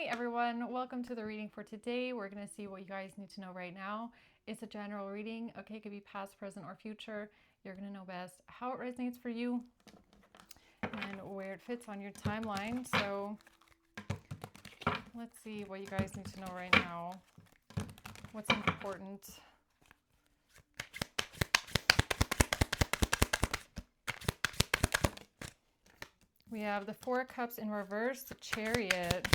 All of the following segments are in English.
Hey everyone, welcome to the reading for today. We're going to see what you guys need to know right now. It's a general reading, okay? It could be past, present, or future. You're going to know best how it resonates for you and where it fits on your timeline. So let's see what you guys need to know right now. What's important? We have the Four of Cups in reverse, the Chariot,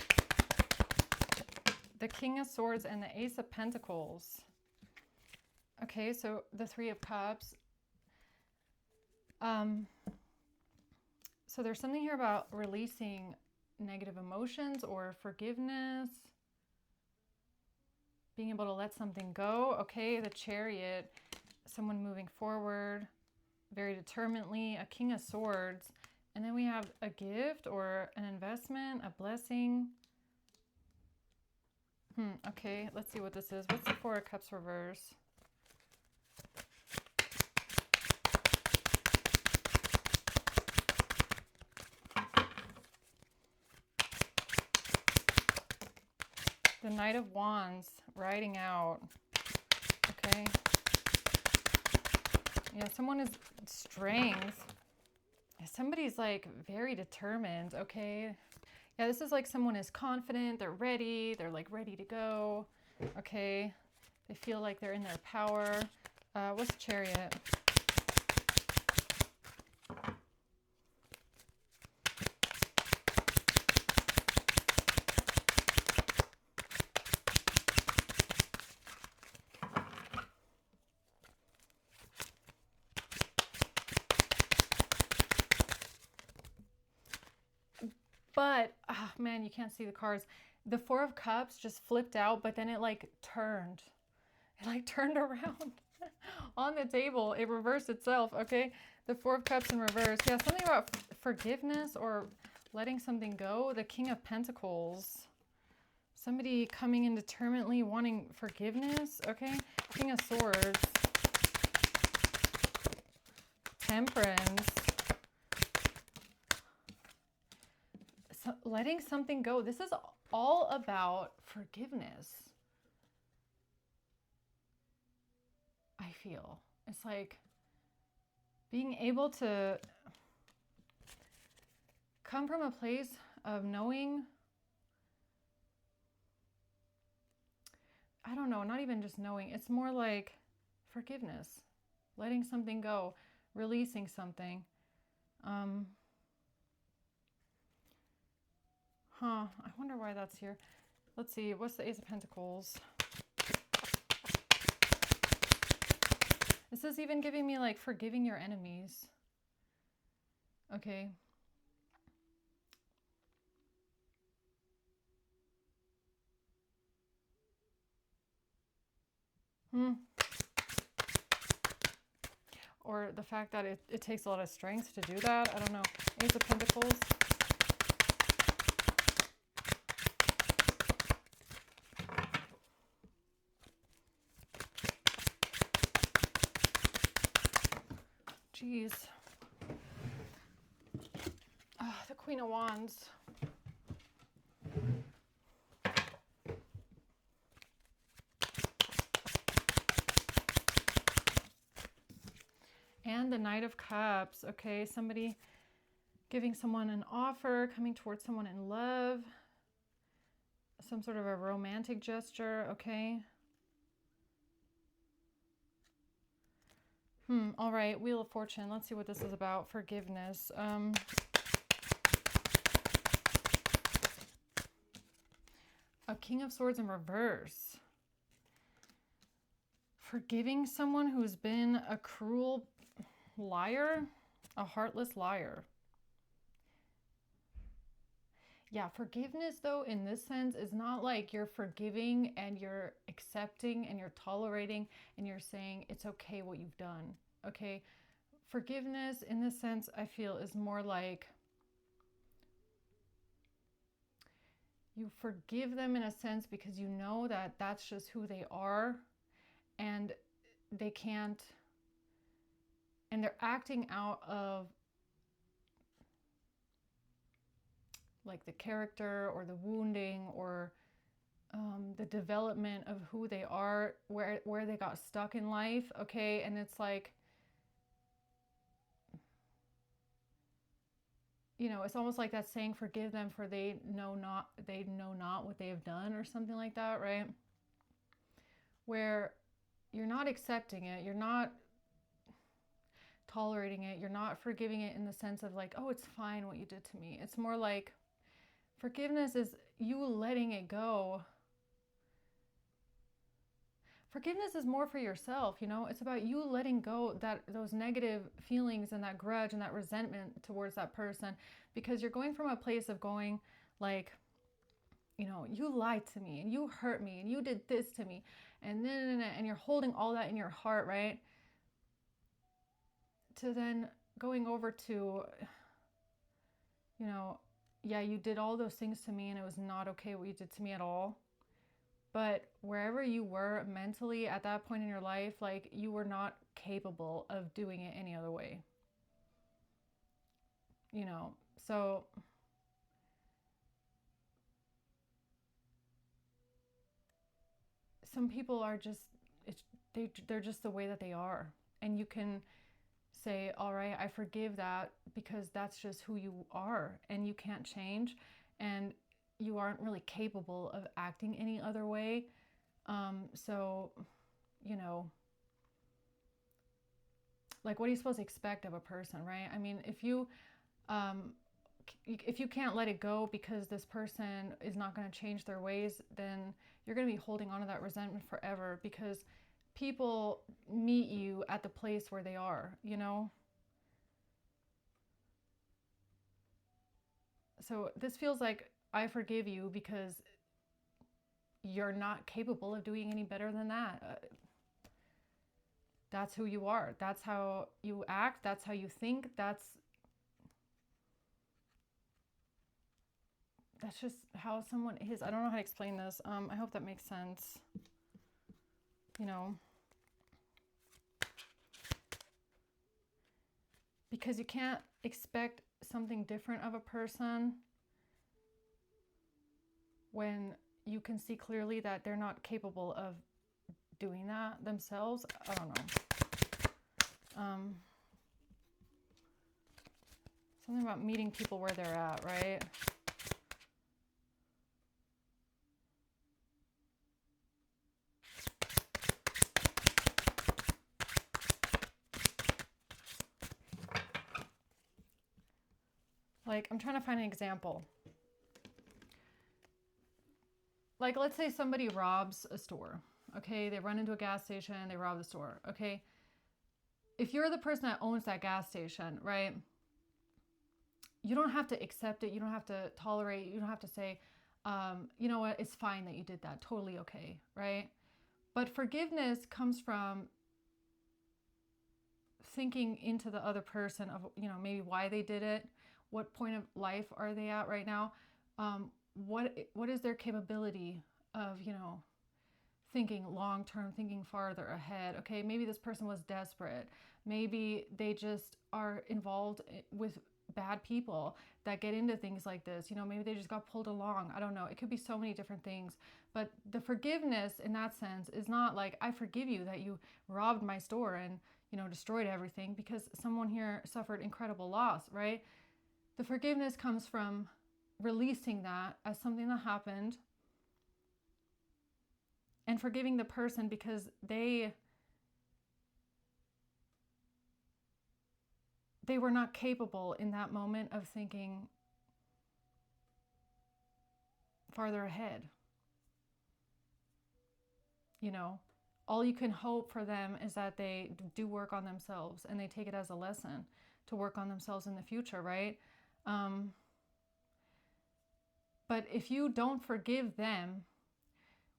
the King of Swords, and the Ace of Pentacles. Okay, so the Three of Cups. So there's something here about releasing negative emotions or forgiveness, being able to let something go. Okay, the Chariot, someone moving forward very determinedly, a King of Swords, and then we have a gift or an investment, a blessing. Okay, let's see what this is. What's the Four of Cups reverse? The Knight of Wands, riding out. Okay. Yeah, someone is strength. Somebody's like very determined, okay? Yeah, this is like someone is confident, they're ready, they're like ready to go, okay? They feel like they're in their power. What's the Chariot? But, oh man, you can't see the cards. The Four of Cups just flipped out, but then it like turned. It like turned around on the table. It reversed itself, okay? The Four of Cups in reverse. Yeah, something about forgiveness or letting something go. The King of Pentacles. Somebody coming in determinedly wanting forgiveness, okay? King of Swords. Temperance. So letting something go. This is all about forgiveness. I feel it's like being able to come from a place of knowing, I don't know, not even just knowing, it's more like forgiveness, letting something go, releasing something. I wonder why that's here. Let's see, what's the Ace of Pentacles? This is even giving me like forgiving your enemies. Okay. Or the fact that it takes a lot of strength to do that. I don't know. Ace of Pentacles. Jeez. Oh, the Queen of Wands. And the Knight of Cups. Okay, somebody giving someone an offer, coming towards someone in love. Some sort of a romantic gesture, okay. All right, Wheel of Fortune. Let's see what this is about. Forgiveness. A King of Swords in reverse. Forgiving someone who's been a cruel liar, a heartless liar. Yeah, forgiveness though in this sense is not like you're forgiving and you're accepting and you're tolerating and you're saying it's okay what you've done, okay? Forgiveness in this sense I feel is more like you forgive them in a sense because you know that that's just who they are and they can't, and they're acting out of like the character or the wounding or development of who they are, where they got stuck in life, okay? And it's like, you know, it's almost like that saying, forgive them for they know not what they have done, or something like that, right? Where you're not accepting it, you're not tolerating it, you're not forgiving it in the sense of like, oh, it's fine what you did to me. It's more like forgiveness is you letting it go. Forgiveness is more for yourself, you know? It's about you letting go those negative feelings and that grudge and that resentment towards that person, because you're going from a place of going like, you know, you lied to me and you hurt me and you did this to me, and then and you're holding all that in your heart, right? To then going over to, you know, yeah, you did all those things to me and it was not okay what you did to me at all. But wherever you were mentally at that point in your life, like, you were not capable of doing it any other way. You know, so some people are just, they're just the way that they are. And you can say, all right, I forgive that because that's just who you are and you can't change. And you aren't really capable of acting any other way. So, you know, like, what are you supposed to expect of a person, right? I mean, if you can't let it go because this person is not going to change their ways, then you're going to be holding on to that resentment forever, because people meet you at the place where they are, you know? So this feels like, I forgive you because you're not capable of doing any better than that. That's who you are. That's how you act. That's how you think. That's just how someone is. I don't know how to explain this. I hope that makes sense. You know, because you can't expect something different of a person when you can see clearly that they're not capable of doing that themselves. I don't know. Something about meeting people where they're at, right? Like, I'm trying to find an example. Like, let's say somebody robs a store, okay? They run into a gas station, they rob the store, okay? If you're the person that owns that gas station, right? You don't have to accept it. You don't have to tolerate it. You don't have to say, you know what, it's fine that you did that. Totally okay, right? But forgiveness comes from thinking into the other person of, you know, maybe why they did it. What point of life are they at right now? What is their capability of, you know, thinking long term, thinking farther ahead? Okay, maybe this person was desperate. Maybe they just are involved with bad people that get into things like this. You know, maybe they just got pulled along. I don't know. It could be so many different things. But the forgiveness in that sense is not like, I forgive you that you robbed my store and, you know, destroyed everything, because someone here suffered incredible loss, right? The forgiveness comes from releasing that as something that happened and forgiving the person because they were not capable in that moment of thinking farther ahead. You know, all you can hope for them is that they do work on themselves and they take it as a lesson to work on themselves in the future, right? But if you don't forgive them,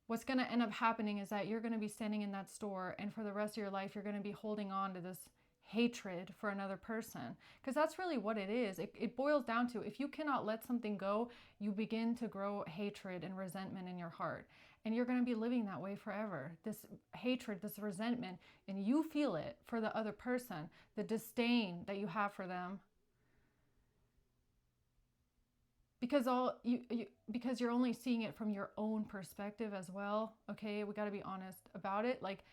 what's going to end up happening is that you're going to be standing in that store, and for the rest of your life, you're going to be holding on to this hatred for another person. Because that's really what it is. It boils down to, if you cannot let something go, you begin to grow hatred and resentment in your heart. And you're going to be living that way forever. This hatred, this resentment, and you feel it for the other person, the disdain that you have for them. because because you're only seeing it from your own perspective as well. Okay, we got to be honest about it. Like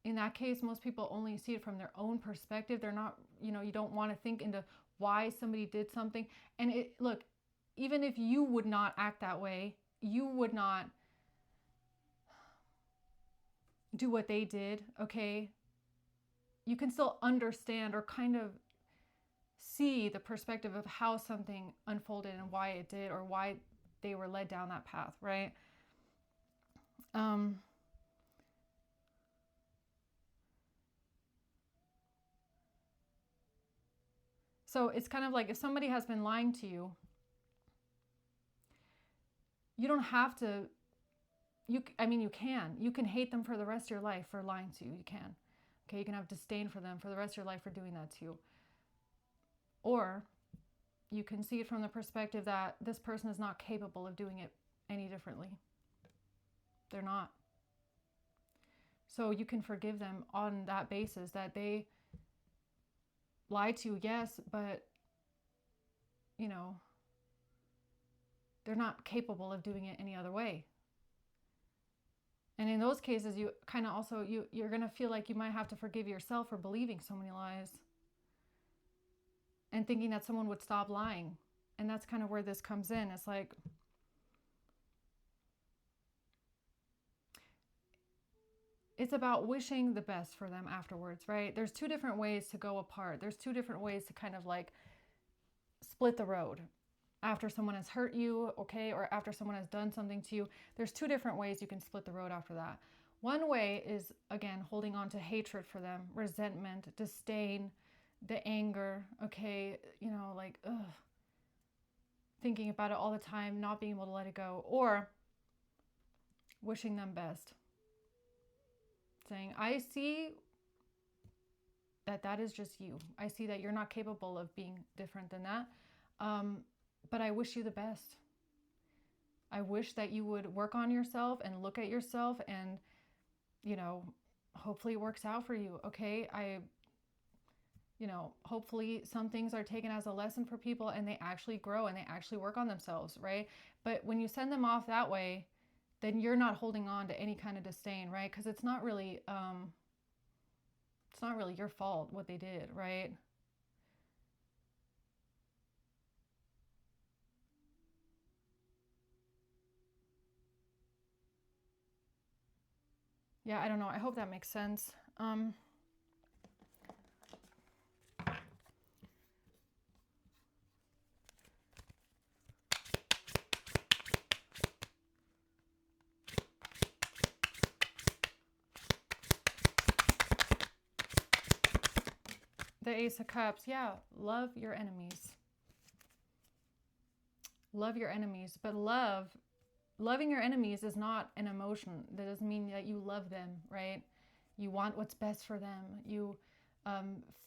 in that case, most people only see it from their own perspective. They're not, you don't want to think into why somebody did something. And look, even if you would not act that way, you would not do what they did, okay? You can still understand or kind of see the perspective of how something unfolded and why it did, or why they were led down that path, right? So it's kind of like if somebody has been lying to you, you don't have to, you can hate them for the rest of your life for lying to you. You can. Okay, you can have disdain for them for the rest of your life for doing that to you. Or you can see it from the perspective that this person is not capable of doing it any differently. They're not. So you can forgive them on that basis, that they lied to you, yes, but they're not capable of doing it any other way. And in those cases, you kind of also, you're going to feel like you might have to forgive yourself for believing so many lies and thinking that someone would stop lying. And that's kind of where this comes in. It's like, it's about wishing the best for them afterwards, right? There's two different ways to go apart. There's two different ways to kind of like split the road after someone has hurt you, okay, or after someone has done something to you. There's two different ways you can split the road after that. One way is, again, holding on to hatred for them, resentment, disdain, the anger, okay, like, thinking about it all the time, not being able to let it go, or wishing them best. Saying, I see that is just you. I see that you're not capable of being different than that. But I wish you the best. I wish that you would work on yourself and look at yourself and, hopefully it works out for you. Okay. Hopefully some things are taken as a lesson for people and they actually grow and they actually work on themselves. Right. But when you send them off that way, then you're not holding on to any kind of disdain, right? Because it's not really your fault what they did, right? Yeah, I don't know. I hope that makes sense. The Ace of Cups, yeah, love your enemies. Love your enemies, but loving your enemies is not an emotion. That doesn't mean that you love them, right? You want what's best for them. You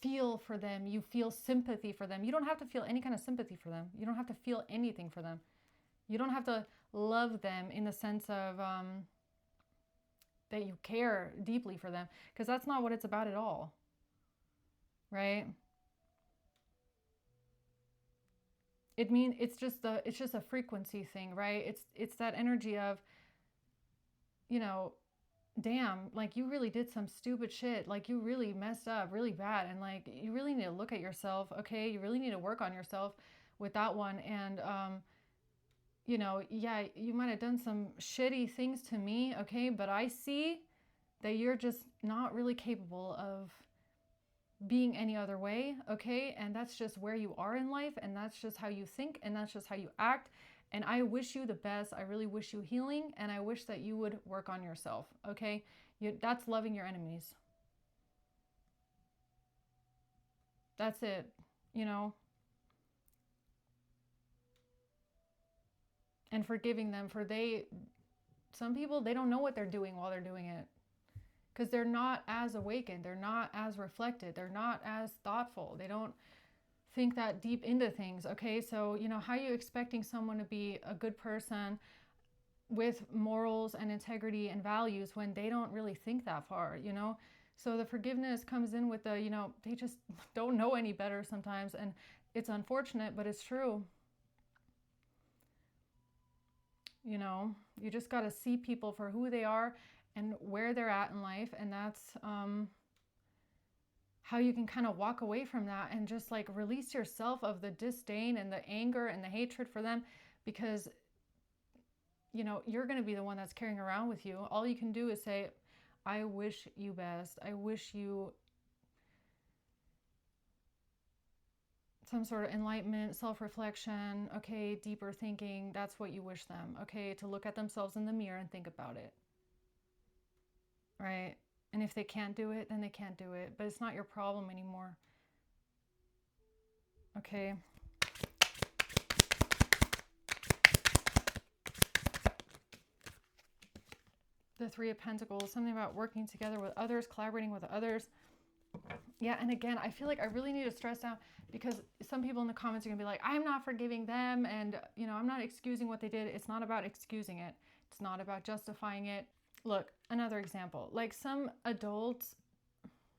feel for them. You feel sympathy for them. You don't have to feel any kind of sympathy for them. You don't have to feel anything for them. You don't have to love them in the sense of that you care deeply for them, because that's not what it's about at all, right? It's just a frequency thing, right? It's that energy of, damn, like you really did some stupid shit, like you really messed up really bad, and like you really need to look at yourself, okay? You really need to work on yourself with that one. And yeah, you might have done some shitty things to me, okay, but I see that you're just not really capable of being any other way, okay? And that's just where you are in life, and that's just how you think, and that's just how you act. And I wish you the best. I really wish you healing, and I wish that you would work on yourself, okay? That's loving your enemies. That's it, and forgiving them for some people, they don't know what they're doing while they're doing it, because they're not as awakened, they're not as reflected, they're not as thoughtful, they don't think that deep into things, okay? So, how are you expecting someone to be a good person with morals and integrity and values when they don't really think that far, So the forgiveness comes in with they just don't know any better sometimes, and it's unfortunate, but it's true. You know, you just got to see people for who they are and where they're at in life. And that's how you can kind of walk away from that and just like release yourself of the disdain and the anger and the hatred for them, because, you know, you're going to be the one that's carrying around with you. All you can do is say, I wish you best. I wish you some sort of enlightenment, self-reflection, okay, deeper thinking. That's what you wish them, okay, to look at themselves in the mirror and think about it, right? And if they can't do it, then they can't do it, but it's not your problem anymore, okay? The Three of Pentacles, something about working together with others, collaborating with others. Yeah, and again, I feel like I really need to stress out, because some people in the comments are gonna be like, I'm not forgiving them, and you know, I'm not excusing what they did. It's not about excusing it. It's not about justifying it. Look, another example, like some adults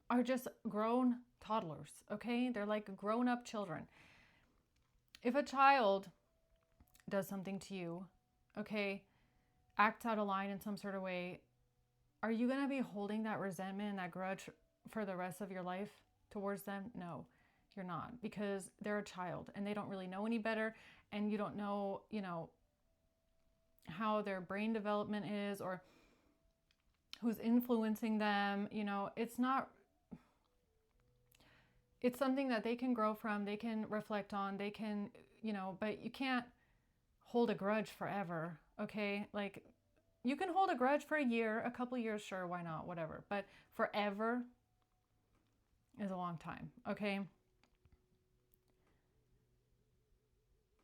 are just grown toddlers, okay? They're like grown-up children. If a child does something to you, okay, acts out of line in some sort of way, are you gonna be holding that resentment and that grudge for the rest of your life towards them? No, you're not, because they're a child and they don't really know any better, and you don't know, you know, how their brain development is or who's influencing them. You know, it's something that they can grow from, they can reflect on, they can, you know, but you can't hold a grudge forever, okay? Like, you can hold a grudge for a year, a couple years, sure, why not, whatever, but forever is a long time, okay?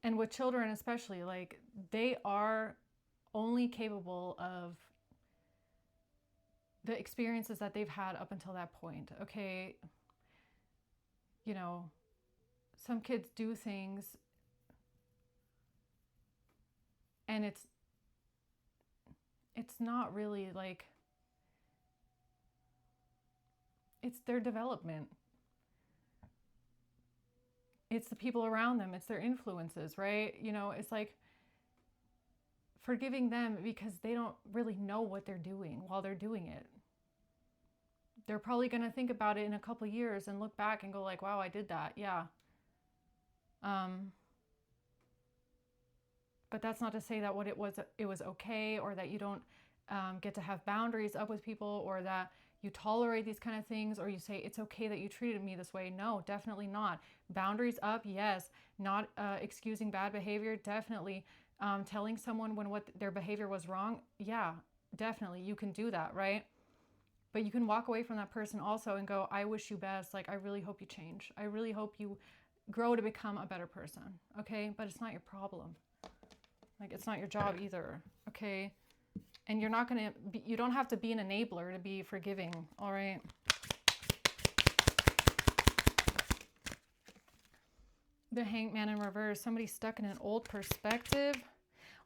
And with children especially, like, they are only capable of the experiences that they've had up until that point, okay? You know, some kids do things and it's not really like, it's their development. It's the people around them, it's their influences, right? You know, it's like forgiving them because they don't really know what they're doing while they're doing it. They're probably going to think about it in a couple years and look back and go like, wow, I did that. Yeah. But that's not to say that what it was okay, or that you don't get to have boundaries up with people, or that you tolerate these kind of things, or you say it's okay that you treated me this way. No, definitely not. Boundaries up, yes. Not excusing bad behavior, definitely. Telling someone when what their behavior was wrong, yeah, definitely. You can do that, right? But you can walk away from that person also and go, I wish you best. Like, I really hope you change. I really hope you grow to become a better person, okay? But it's not your problem. Like, it's not your job either, okay? And you're not going to be, you don't have to be an enabler to be forgiving, all right? The Hangman in reverse, somebody stuck in an old perspective,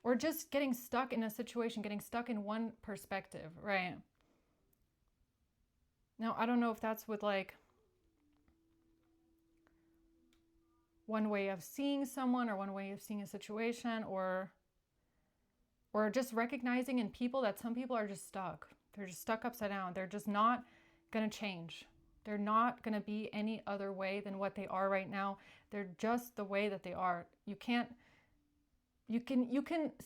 or just getting stuck in a situation, getting stuck in one perspective, right? Now, I don't know if that's with like one way of seeing someone or one way of seeing a situation, or just recognizing in people that some people are just stuck. They're just stuck upside down. They're just not going to change. They're not going to be any other way than what they are right now. They're just the way that they are. You can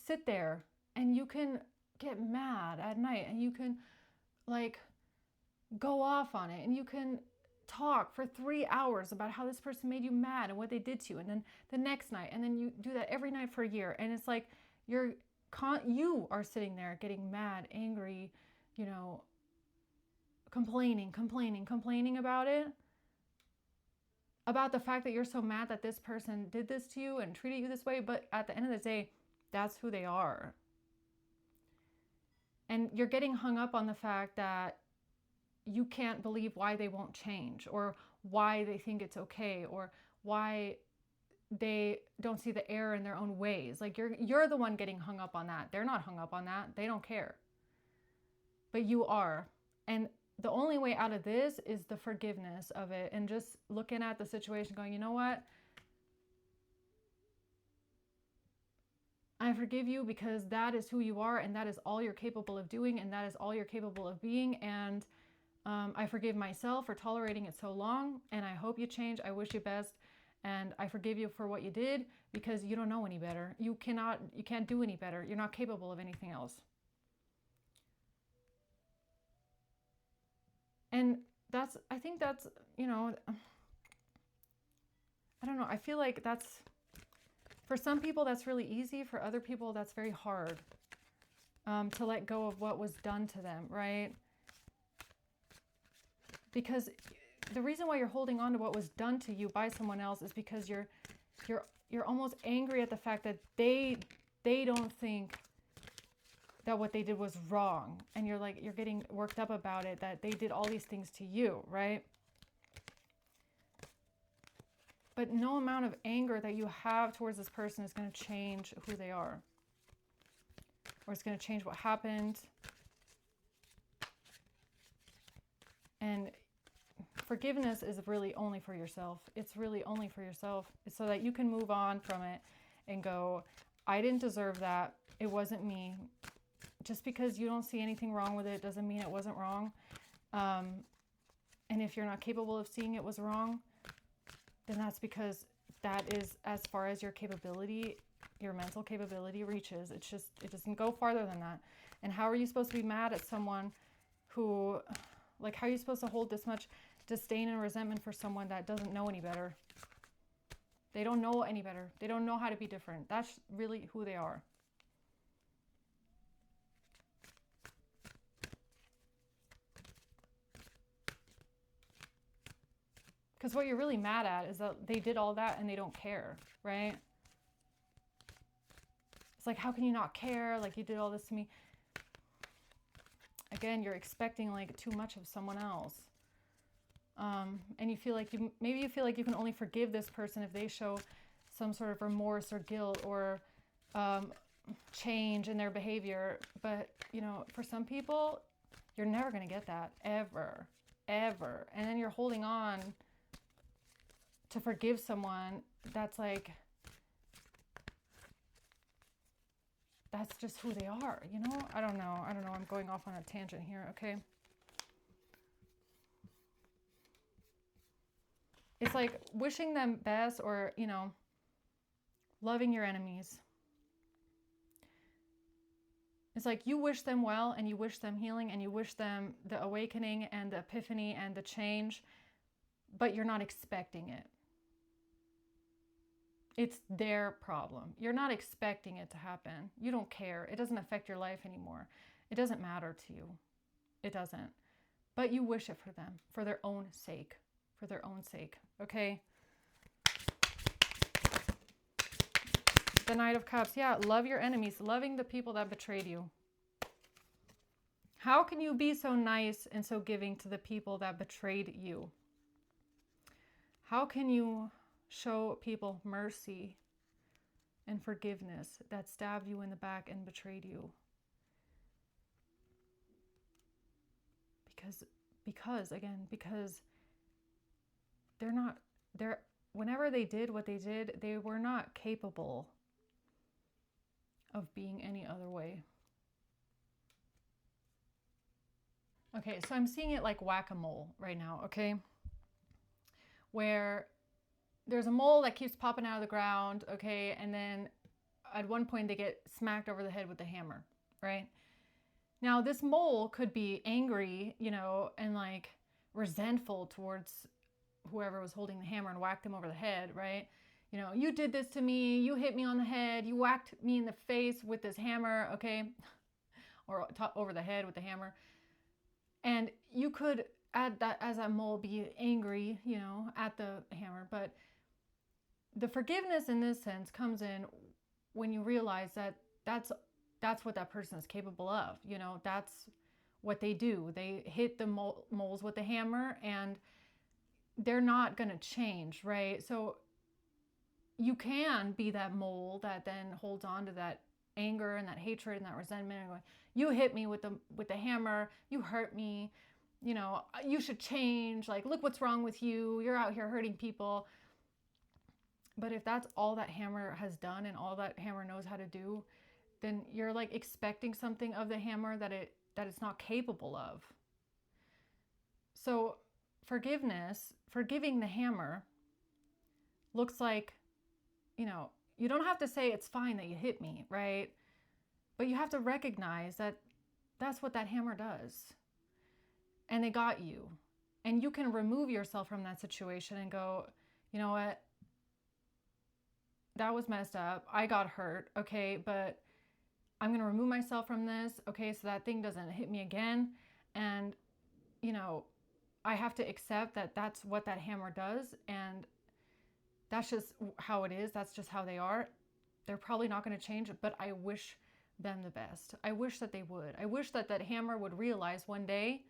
sit there and you can get mad at night, and you can like go off on it, and you can talk for 3 hours about how this person made you mad and what they did to you, and then the next night, and then you do that every night for a year, and it's like you are sitting there getting mad, angry, you know, complaining about it, about the fact that you're so mad that this person did this to you and treated you this way. But at the end of the day, that's who they are. And you're getting hung up on the fact that you can't believe why they won't change, or why they think it's okay, or why they don't see the error in their own ways. Like, you're the one getting hung up on that. They're not hung up on that. They don't care. But you are. And the only way out of this is the forgiveness of it, and just looking at the situation going, you know what? I forgive you because that is who you are, and that is all you're capable of doing, and that is all you're capable of being. And I forgive myself for tolerating it so long, and I hope you change. I wish you best, and I forgive you for what you did because you don't know any better. You can't do any better. You're not capable of anything else. And I think that's, I don't know. I feel like that's, for some people, that's really easy. For other people, that's very hard to let go of what was done to them, right? Because the reason why you're holding on to what was done to you by someone else is because you're almost angry at the fact that they don't think that what they did was wrong, and you're getting worked up about it, that they did all these things to you, right? But no amount of anger that you have towards this person is going to change who they are, or it's going to change what happened. And forgiveness is really only for yourself. It's really only for yourself. It's so that you can move on from it and go, I didn't deserve that. It wasn't me. Just because you don't see anything wrong with it doesn't mean it wasn't wrong. And if you're not capable of seeing it was wrong, then that's because that is as far as your capability, your mental capability reaches. It doesn't go farther than that. And how are you supposed to be mad at someone who, how are you supposed to hold this much disdain and resentment for someone that doesn't know any better? They don't know any better. They don't know how to be different. That's really who they are. Because what you're really mad at is that they did all that and they don't care, right? It's like, how can you not care? Like, you did all this to me. Again, you're expecting too much of someone else. And you feel like maybe you feel like you can only forgive this person if they show some sort of remorse or guilt or change in their behavior. But, for some people, you're never going to get that, ever. And then you're holding on to forgive someone that's that's just who they are, I don't know. I'm going off on a tangent here, okay? It's like wishing them best, or, loving your enemies. It's like you wish them well, and you wish them healing, and you wish them the awakening and the epiphany and the change, but you're not expecting it. It's their problem. You're not expecting it to happen. You don't care. It doesn't affect your life anymore. It doesn't matter to you. It doesn't. But you wish it for them, for their own sake. For their own sake. Okay? The Knight of Cups. Yeah, love your enemies. Loving the people that betrayed you. How can you be so nice and so giving to the people that betrayed you? How can you show people mercy and forgiveness that stabbed you in the back and betrayed you? Because whenever they did what they did, they were not capable of being any other way. Okay, so I'm seeing it like whack-a-mole right now, okay? Where there's a mole that keeps popping out of the ground, okay? And then at one point they get smacked over the head with a hammer, right? Now this mole could be angry, and resentful towards whoever was holding the hammer and whacked them over the head, right? You did this to me, you hit me on the head, you whacked me in the face with this hammer, okay? Or over the head with the hammer. And you could, as a mole, be angry, at the hammer, but the forgiveness in this sense comes in when you realize that that's what that person is capable of. That's what they do. They hit the moles with the hammer, and they're not going to change, right? So you can be that mole that then holds on to that anger and that hatred and that resentment and going, you hit me with the hammer, you hurt me, you should change, look what's wrong with you, you're out here hurting people. But if that's all that hammer has done and all that hammer knows how to do, then you're like expecting something of the hammer that it's not capable of. So forgiveness, forgiving the hammer, looks like, you don't have to say it's fine that you hit me, right? But you have to recognize that that's what that hammer does. And they got you. And you can remove yourself from that situation and go, you know what? That was messed up. I got hurt. Okay, but I'm going to remove myself from this. Okay, so that thing doesn't hit me again. And, I have to accept that that's what that hammer does. And that's just how it is. That's just how they are. They're probably not going to change, but I wish them the best. I wish that they would. I wish that hammer would realize one day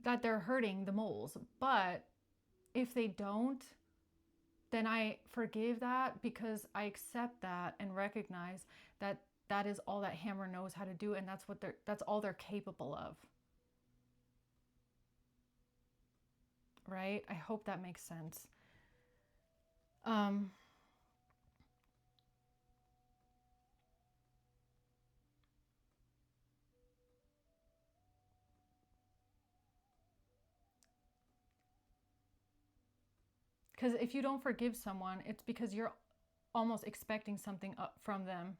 that they're hurting the moles. But if they don't, then I forgive that, because I accept that and recognize that that is all that hammer knows how to do, and that's all they're capable of. Right? I hope that makes sense. Because if you don't forgive someone, it's because you're almost expecting something up from them,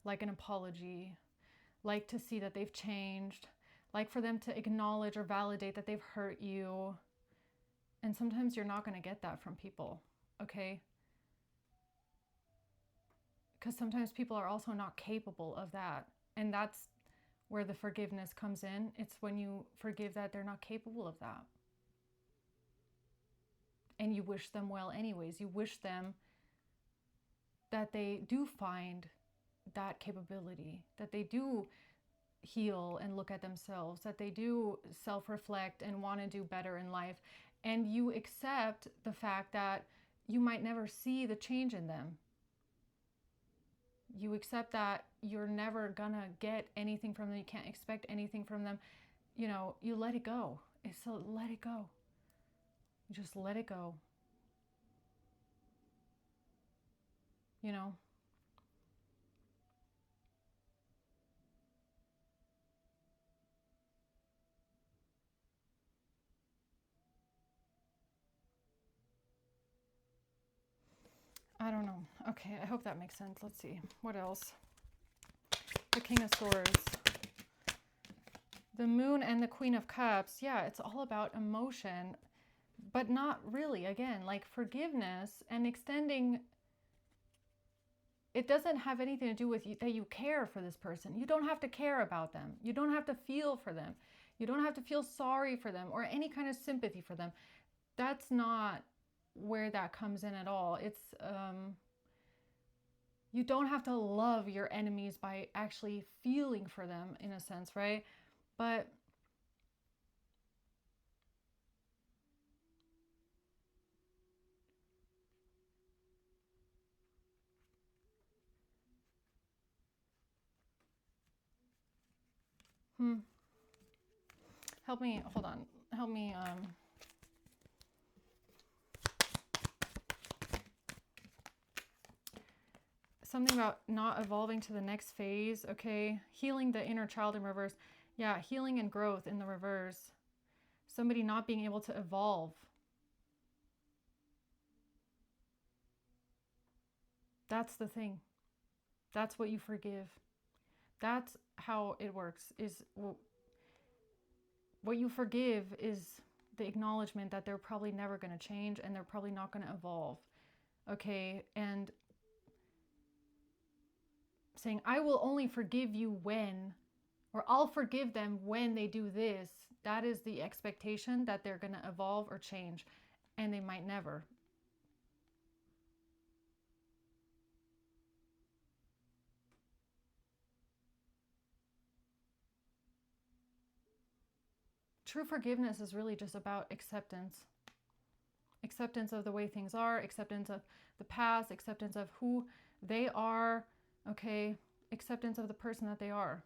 like an apology, like to see that they've changed, like for them to acknowledge or validate that they've hurt you. And sometimes you're not going to get that from people, okay? Because sometimes people are also not capable of that. And that's where the forgiveness comes in. It's when you forgive that they're not capable of that. And you wish them well anyways. You wish them that they do find that capability, that they do heal and look at themselves, that they do self-reflect and want to do better in life. And you accept the fact that you might never see the change in them. You accept that you're never gonna get anything from them. You can't expect anything from them. You let it go. It's a let it go. You just let it go. I don't know. Okay, I hope that makes sense. Let's see. What else? The King of Swords. The Moon and the Queen of Cups. Yeah, it's all about emotion, but not really. Again, like forgiveness and extending, it doesn't have anything to do with you, that you care for this person. You don't have to care about them. You don't have to feel for them. You don't have to feel sorry for them or any kind of sympathy for them. That's not where that comes in at all. It's you don't have to love your enemies by actually feeling for them, in a sense, right? But help me, hold on, help me something about not evolving to the next phase. Okay, healing the inner child in reverse. Yeah, healing and growth in the reverse. Somebody not being able to evolve. That's the thing. That's what you forgive. That's how it works. Is what you forgive is the acknowledgement that they're probably never going to change and they're probably not going to evolve. Okay, and saying, I will only forgive you when, or I'll forgive them when they do this. That is the expectation that they're going to evolve or change, and they might never. True forgiveness is really just about acceptance. Acceptance of the way things are, acceptance of the past, acceptance of who they are, okay? Acceptance of the person that they are.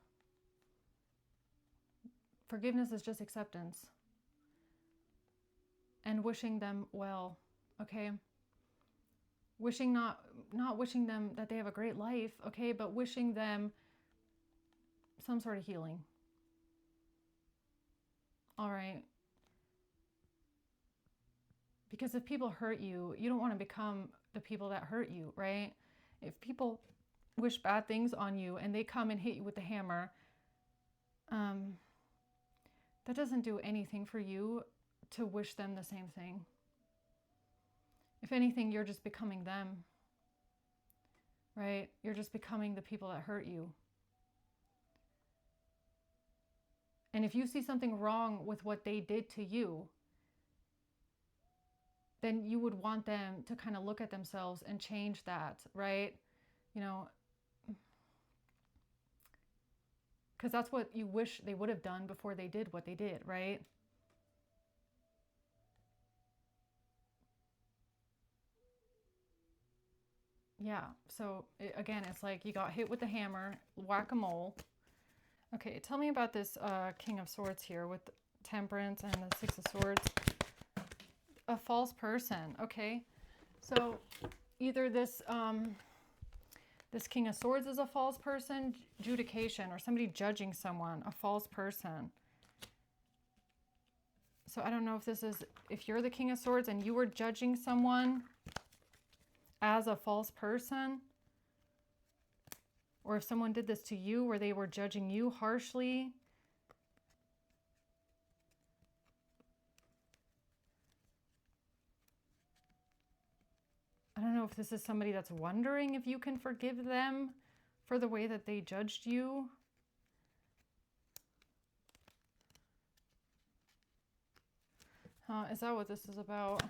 Forgiveness is just acceptance and wishing them well. okay? Wishing not wishing them that they have a great life, okay, but wishing them some sort of healing. All right? Because if people hurt you, you don't want to become the people that hurt you, right? If people wish bad things on you and they come and hit you with the hammer, that doesn't do anything for you to wish them the same thing. If anything, you're just becoming them, right? You're just becoming the people that hurt you. And if you see something wrong with what they did to you, then you would want them to kind of look at themselves and change that, right? You know, because that's what you wish they would have done before they did what they did, right? Yeah, so again, it's like you got hit with the hammer, whack-a-mole. Okay, tell me about this King of Swords here with Temperance and the Six of Swords. A false person, okay? So either this this King of Swords is a false person, adjudication, or somebody judging someone, a false person. So I don't know if this is, if you're the King of Swords and you were judging someone as a false person, or if someone did this to you where they were judging you harshly. I don't know if this is somebody that's wondering if you can forgive them for the way that they judged you. Is that what this is about?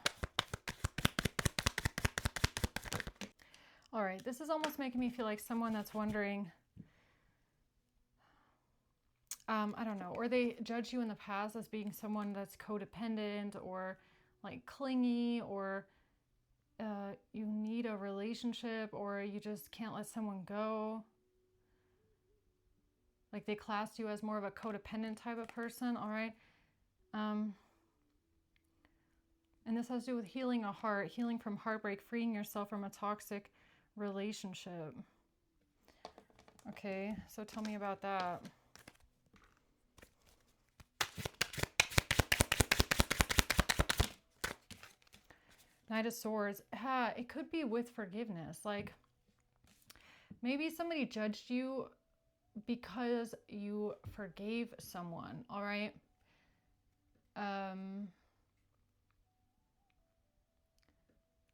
All right, this is almost making me feel like someone that's wondering, I don't know, or they judge you in the past as being someone that's codependent or like clingy, or you need a relationship, or you just can't let someone go. Like they classed you as more of a codependent type of person, all right? And this has to do with healing a heart, healing from heartbreak, freeing yourself from a toxic relationship. Okay, so tell me about that. Knight of Swords. It could be with forgiveness. Like maybe somebody judged you because you forgave someone, all right?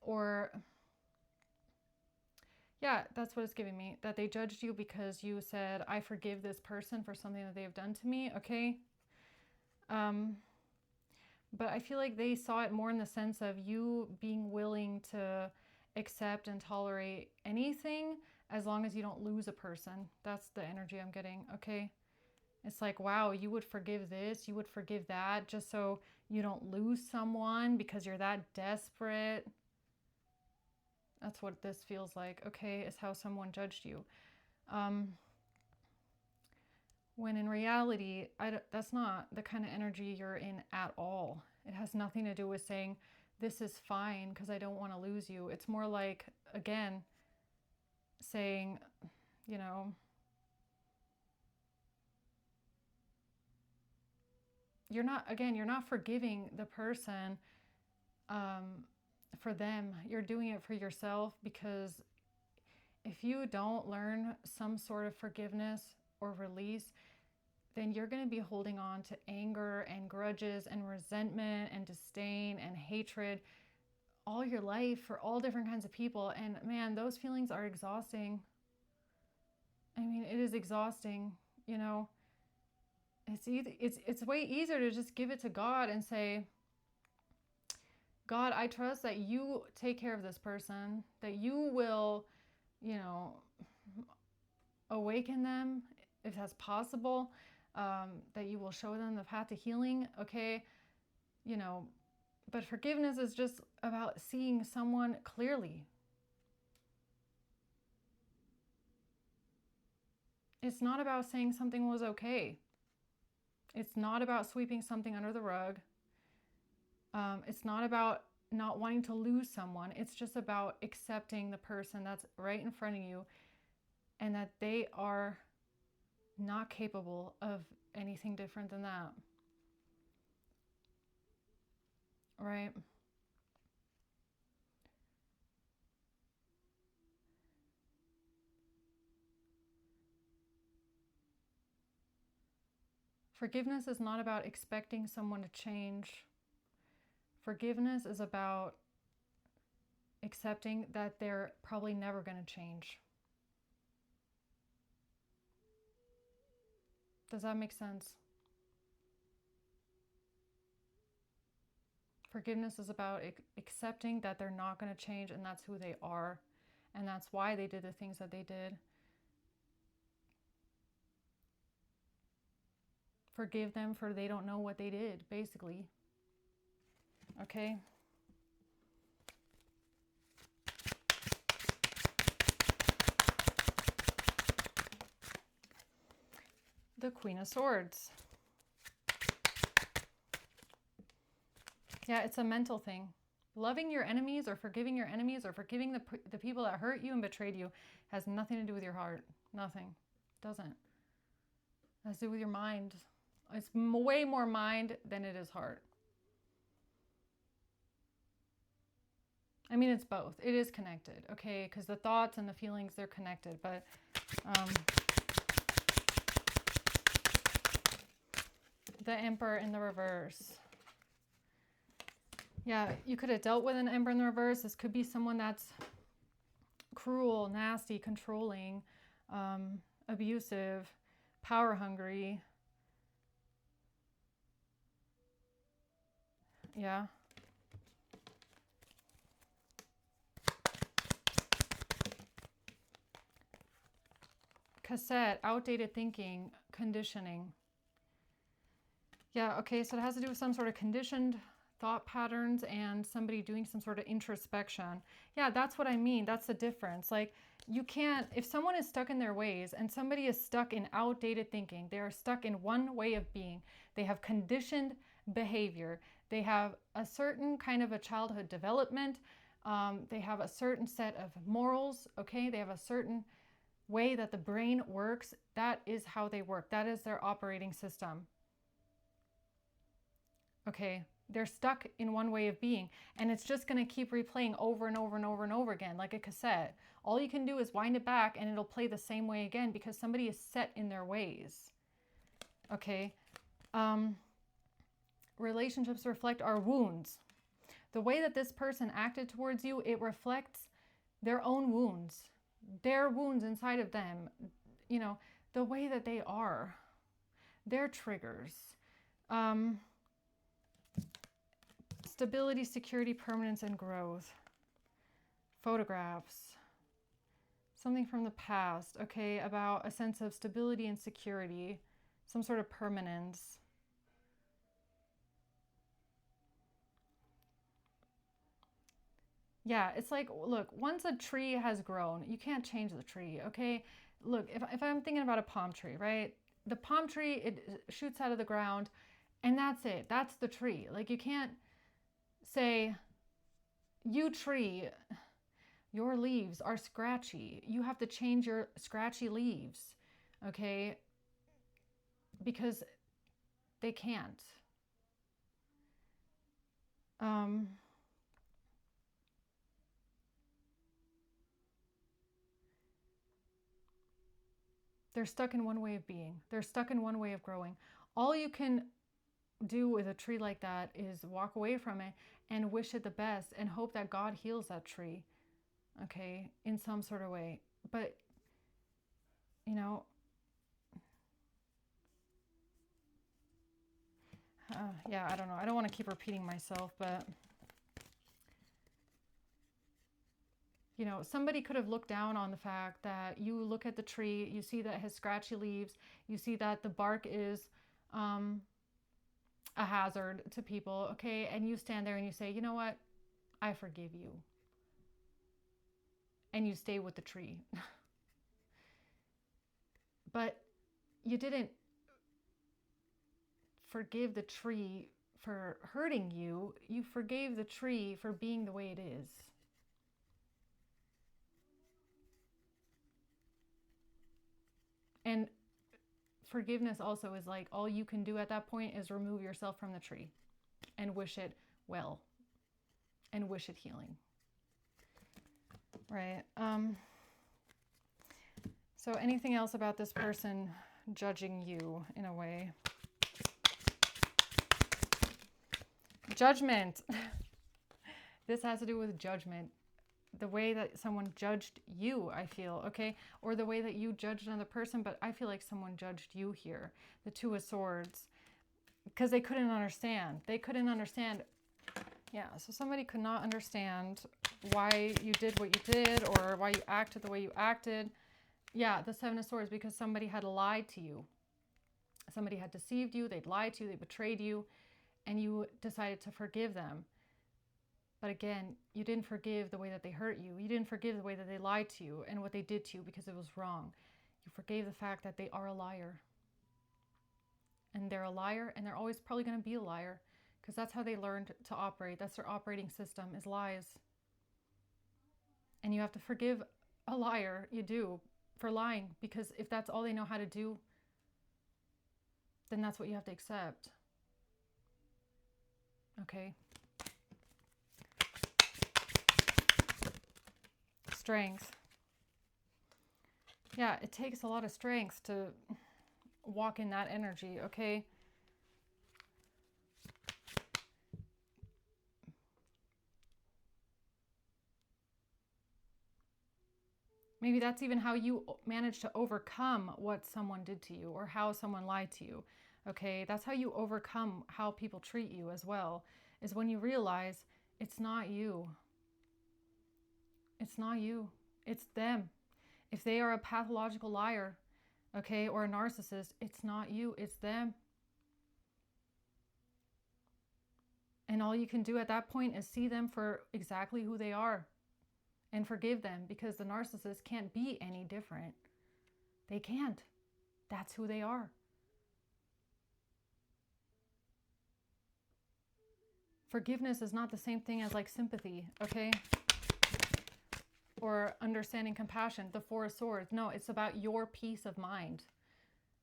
Or, yeah, that's what it's giving me. That they judged you because you said, I forgive this person for something that they've done to me, okay? But I feel like they saw it more in the sense of you being willing to accept and tolerate anything as long as you don't lose a person. That's the energy I'm getting, okay? It's like, wow, you would forgive this, you would forgive that just so you don't lose someone because you're that desperate. That's what this feels like, okay? It's how someone judged you. When in reality, that's not the kind of energy you're in at all. It has nothing to do with saying, this is fine because I don't want to lose you. It's more like, again, saying, you know, you're not forgiving the person for them. You're doing it for yourself, because if you don't learn some sort of forgiveness or release, then you're going to be holding on to anger and grudges and resentment and disdain and hatred all your life for all different kinds of people. And man, those feelings are exhausting. I mean, it is exhausting, you know. It's way easier to just give it to God and say, God, I trust that you take care of this person, that you will, you know, awaken them if that's possible, that you will show them the path to healing, okay? You know, but forgiveness is just about seeing someone clearly. It's not about saying something was okay. It's not about sweeping something under the rug. It's not about not wanting to lose someone. It's just about accepting the person that's right in front of you and that they are not capable of anything different than that. Right? Forgiveness is not about expecting someone to change. Forgiveness is about accepting that they're probably never going to change. Does that make sense? Forgiveness is about accepting that they're not going to change, and that's who they are, and that's why they did the things that they did. Forgive them for they don't know what they did, basically. Okay? The Queen of Swords. Yeah, it's a mental thing. Loving your enemies or forgiving the people that hurt you and betrayed you has nothing to do with your heart. Nothing. It doesn't. It has to do with your mind. It's way more mind than it is heart. I mean, it's both. It is connected, okay? Because the thoughts and the feelings, they're connected. But the Emperor in the reverse. Yeah, you could have dealt with an Emperor in the reverse. This could be someone that's cruel, nasty, controlling, abusive, power hungry. Yeah. Cassette, outdated thinking, conditioning. Yeah, okay, so it has to do with some sort of conditioned thought patterns and somebody doing some sort of introspection. Yeah, that's what I mean. That's the difference. Like, you can't, if someone is stuck in their ways and somebody is stuck in outdated thinking, they are stuck in one way of being. They have conditioned behavior. They have a certain kind of a childhood development. They have a certain set of morals, okay? They have a certain way that the brain works. That is how they work. That is their operating system. Okay, they're stuck in one way of being, and it's just going to keep replaying over and over and over and over again, like a cassette. All you can do is wind it back and it'll play the same way again because somebody is set in their ways. Okay, relationships reflect our wounds. The way that this person acted towards you, it reflects their own wounds, their wounds inside of them, you know, the way that they are, their triggers. Stability, security, permanence, and growth. Photographs. Something from the past, okay, about a sense of stability and security, some sort of permanence. Yeah, it's like, look, once a tree has grown, you can't change the tree, okay? Look, if I'm thinking about a palm tree, right? The palm tree, it shoots out of the ground, and that's it. That's the tree. Like, you can't say, you tree, your leaves are scratchy. You have to change your scratchy leaves, okay? Because they can't. They're stuck in one way of being. They're stuck in one way of growing. All you can do with a tree like that is walk away from it and wish it the best and hope that God heals that tree, okay, in some sort of way. But, you know, yeah, I don't know. I don't want to keep repeating myself, but, you know, somebody could have looked down on the fact that you look at the tree, you see that it has scratchy leaves, you see that the bark is a hazard to people, okay, and you stand there and you say, you know what, I forgive you. And you stay with the tree. But you didn't forgive the tree for hurting you, you forgave the tree for being the way it is. And forgiveness also is like, all you can do at that point is remove yourself from the tree and wish it well and wish it healing. Right. So anything else about this person judging you in a way? Judgment. This has to do with judgment. The way that someone judged you, I feel, okay? Or the way that you judged another person, but I feel like someone judged you here. The Two of Swords. Because they couldn't understand. They couldn't understand. Yeah, so somebody could not understand why you did what you did or why you acted the way you acted. Yeah, the Seven of Swords, because somebody had lied to you. Somebody had deceived you, they'd lied to you, they betrayed you, and you decided to forgive them. But again, you didn't forgive the way that they hurt you. You didn't forgive the way that they lied to you and what they did to you because it was wrong. You forgave the fact that they are a liar. And they're a liar, and they're always probably going to be a liar because that's how they learned to operate. That's their operating system, is lies. And you have to forgive a liar, you do, for lying, because if that's all they know how to do, then that's what you have to accept. Okay. Strength. Yeah, it takes a lot of strength to walk in that energy, okay? Maybe that's even how you manage to overcome what someone did to you or how someone lied to you, okay? That's how you overcome how people treat you as well, is when you realize it's not you. It's not you. It's them. If they are a pathological liar, okay, or a narcissist, it's not you, it's them. And all you can do at that point is see them for exactly who they are and forgive them, because the narcissist can't be any different. They can't. That's who they are. Forgiveness is not the same thing as like sympathy, okay? Or understanding, compassion, the Four of Swords. No, it's about your peace of mind.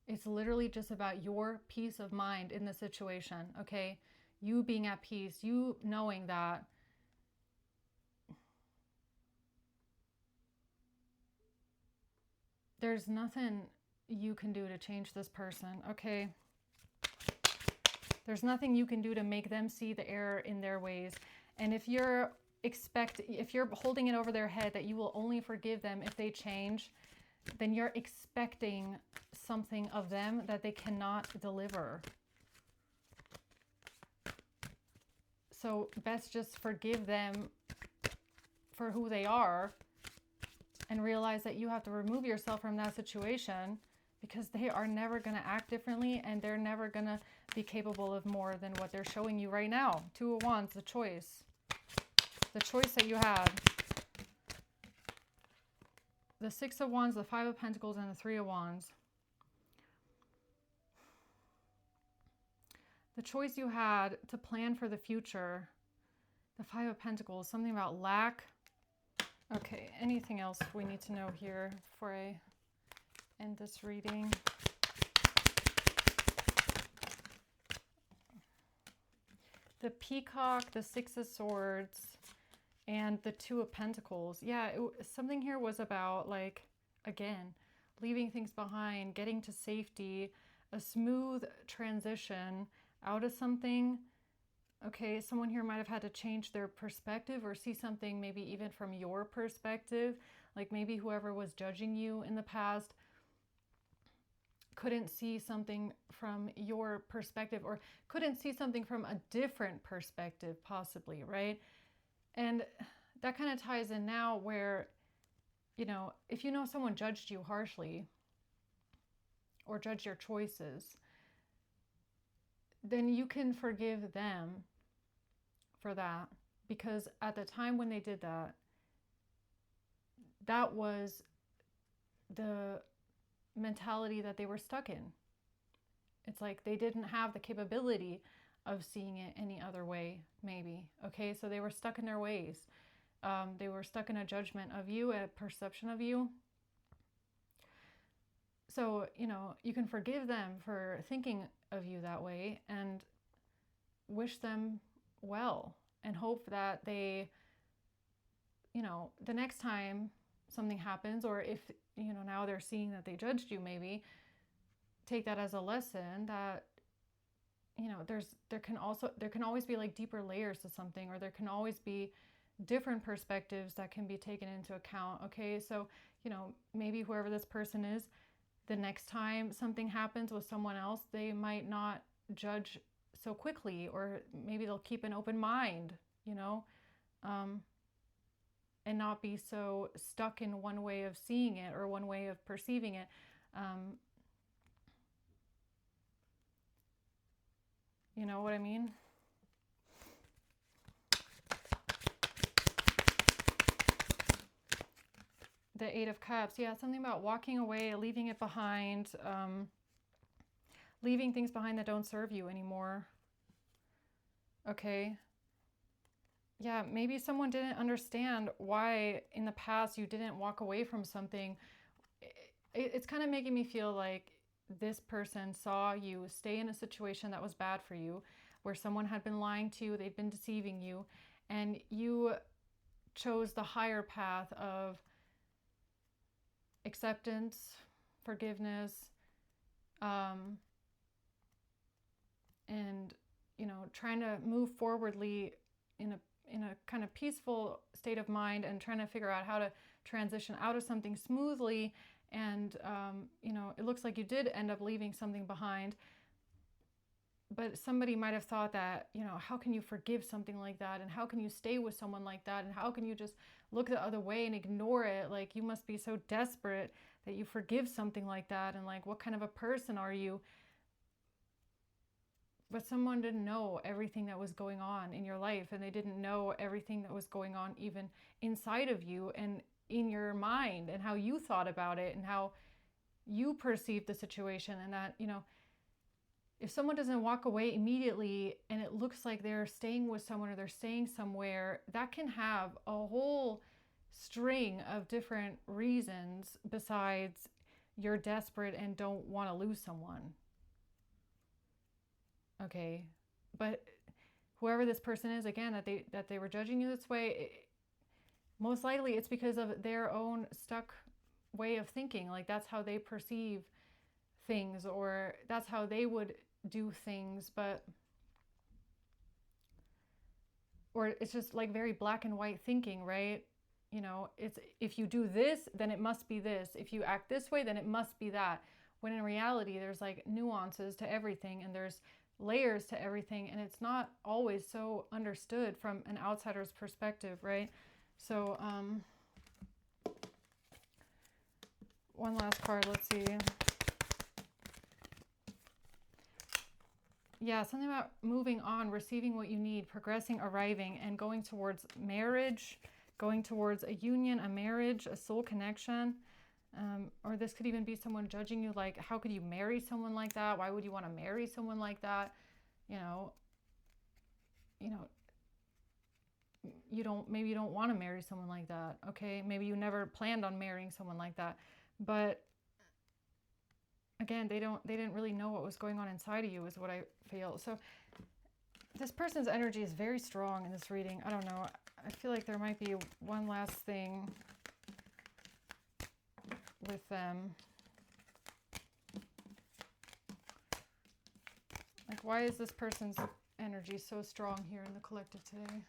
It's literally just about your peace of mind in the situation, okay? You being at peace, you knowing that there's nothing you can do to change this person, okay? There's nothing you can do to make them see the error in their ways. And if you're holding it over their head that you will only forgive them if they change, then you're expecting something of them that they cannot deliver. So best just forgive them for who they are and realize that you have to remove yourself from that situation, because they are never going to act differently and they're never going to be capable of more than what they're showing you right now. Two of Wands, the choice. The choice that you had. The Six of Wands, the Five of Pentacles, and the Three of Wands. The choice you had to plan for the future. The Five of Pentacles, something about lack. Okay, anything else we need to know here before I end this reading? The Peacock, the Six of Swords, and the Two of Pentacles. Yeah, something here was about, like, again, leaving things behind, getting to safety, a smooth transition out of something. Okay, someone here might have had to change their perspective or see something maybe even from your perspective. Like maybe whoever was judging you in the past couldn't see something from your perspective, or couldn't see something from a different perspective possibly, right? And that kind of ties in now where, you know, if you know someone judged you harshly or judged your choices, then you can forgive them for that, because at the time when they did that, that was the mentality that they were stuck in. It's like they didn't have the capability of seeing it any other way, maybe. Okay, so they were stuck in their ways. They were stuck in a judgment of you, a perception of you. So, you can forgive them for thinking of you that way and wish them well and hope that they, the next time something happens, or if, now they're seeing that they judged you, maybe take that as a lesson that, there can always be like deeper layers to something, or there can always be different perspectives that can be taken into account. Okay, so, maybe whoever this person is, the next time something happens with someone else, they might not judge so quickly, or maybe they'll keep an open mind, and not be so stuck in one way of seeing it or one way of perceiving it. You know what I mean? The Eight of Cups. Yeah, something about walking away, leaving it behind, leaving things behind that don't serve you anymore. Okay. Yeah, maybe someone didn't understand why in the past you didn't walk away from something. It's kind of making me feel like this person saw you stay in a situation that was bad for you, where someone had been lying to you, they'd been deceiving you, and you chose the higher path of acceptance, forgiveness, and trying to move forwardly in a kind of peaceful state of mind, and trying to figure out how to transition out of something smoothly. And it looks like you did end up leaving something behind, but somebody might have thought that, how can you forgive something like that, and how can you stay with someone like that, and how can you just look the other way and ignore it? Like, you must be so desperate that you forgive something like that, and like, what kind of a person are you? But someone didn't know everything that was going on in your life, and they didn't know everything that was going on even inside of you and in your mind, and how you thought about it and how you perceived the situation. And that, if someone doesn't walk away immediately and it looks like they're staying with someone, or they're staying somewhere, that can have a whole string of different reasons besides you're desperate and don't want to lose someone. Okay, but whoever this person is, again, that they were judging you this way, most likely it's because of their own stuck way of thinking. Like, that's how they perceive things, or that's how they would do things. Or it's just like very black and white thinking, right? It's, if you do this, then it must be this. If you act this way, then it must be that. When in reality, there's like nuances to everything, and there's layers to everything, and it's not always so understood from an outsider's perspective, right? So one last card, let's see. Yeah, something about moving on, receiving what you need, progressing, arriving, and going towards marriage, going towards a union, a marriage, a soul connection. Or this could even be someone judging you, like, how could you marry someone like that? Why would you want to marry someone like that? Maybe you don't want to marry someone like that. Okay, maybe you never planned on marrying someone like that. But again, they didn't really know what was going on inside of you, is what I feel. So this person's energy is very strong in this reading. I don't know. I feel like there might be one last thing with them. Like, why is this person's energy so strong here in the collective today?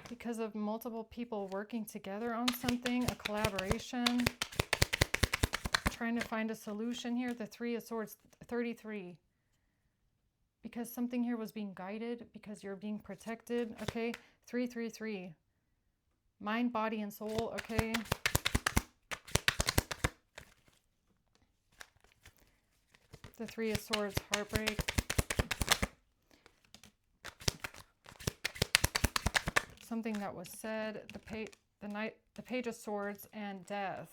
Because of multiple people working together on something, a collaboration, trying to find a solution here. The Three of Swords, 33. Because something here was being guided, because you're being protected. Okay, 333. Mind, body, and soul. Okay. The Three of Swords, heartbreak. something that was said, the Page of Swords, and Death.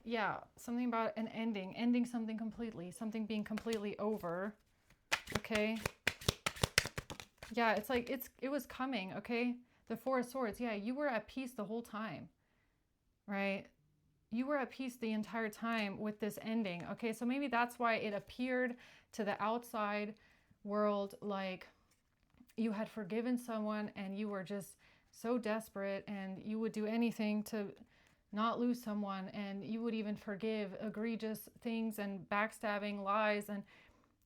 Yeah, something about an ending something completely, something being completely over. Okay. Yeah, it's like it was coming, okay? The Four of Swords. Yeah, you were at peace the whole time, right? You were at peace the entire time with this ending, okay? So maybe that's why it appeared to the outside world like you had forgiven someone and you were just so desperate and you would do anything to not lose someone, and you would even forgive egregious things and backstabbing, lies, and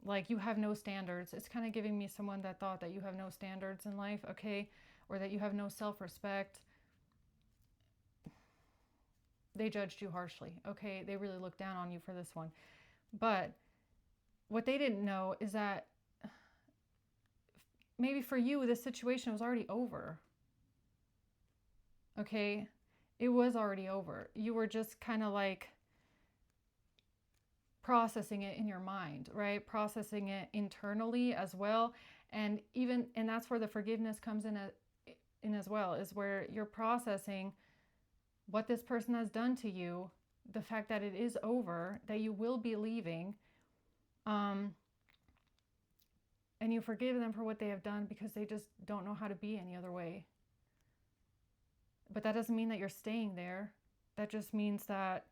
like you have no standards. It's kind of giving me someone that thought that you have no standards in life, okay? Or that you have no self-respect. They judged you harshly, okay? They really looked down on you for this one. But what they didn't know is that maybe for you, this situation was already over, okay? It was already over. You were just kind of like processing it in your mind, right? Processing it internally as well. And that's where the forgiveness comes in as well, is where you're processing what this person has done to you, the fact that it is over, that you will be leaving, and you forgive them for what they have done because they just don't know how to be any other way. But that doesn't mean that you're staying there. That just means that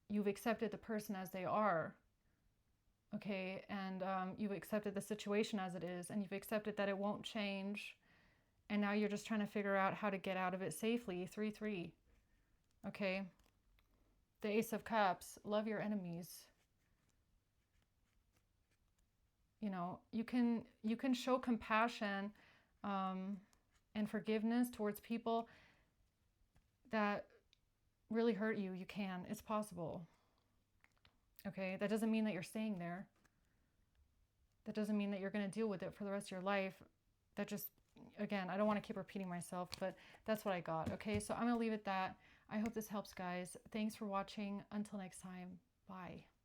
you've accepted the person as they are, okay? And you've accepted the situation as it is, and you've accepted that it won't change. And now you're just trying to figure out how to get out of it safely. 3-3, okay? The Ace of Cups, love your enemies. You know, you can show compassion and forgiveness towards people that really hurt you. You can. It's possible. Okay? That doesn't mean that you're staying there. That doesn't mean that you're going to deal with it for the rest of your life. That just, again, I don't want to keep repeating myself, but that's what I got. Okay? So I'm going to leave it at that. I hope this helps, guys. Thanks for watching. Until next time. Bye.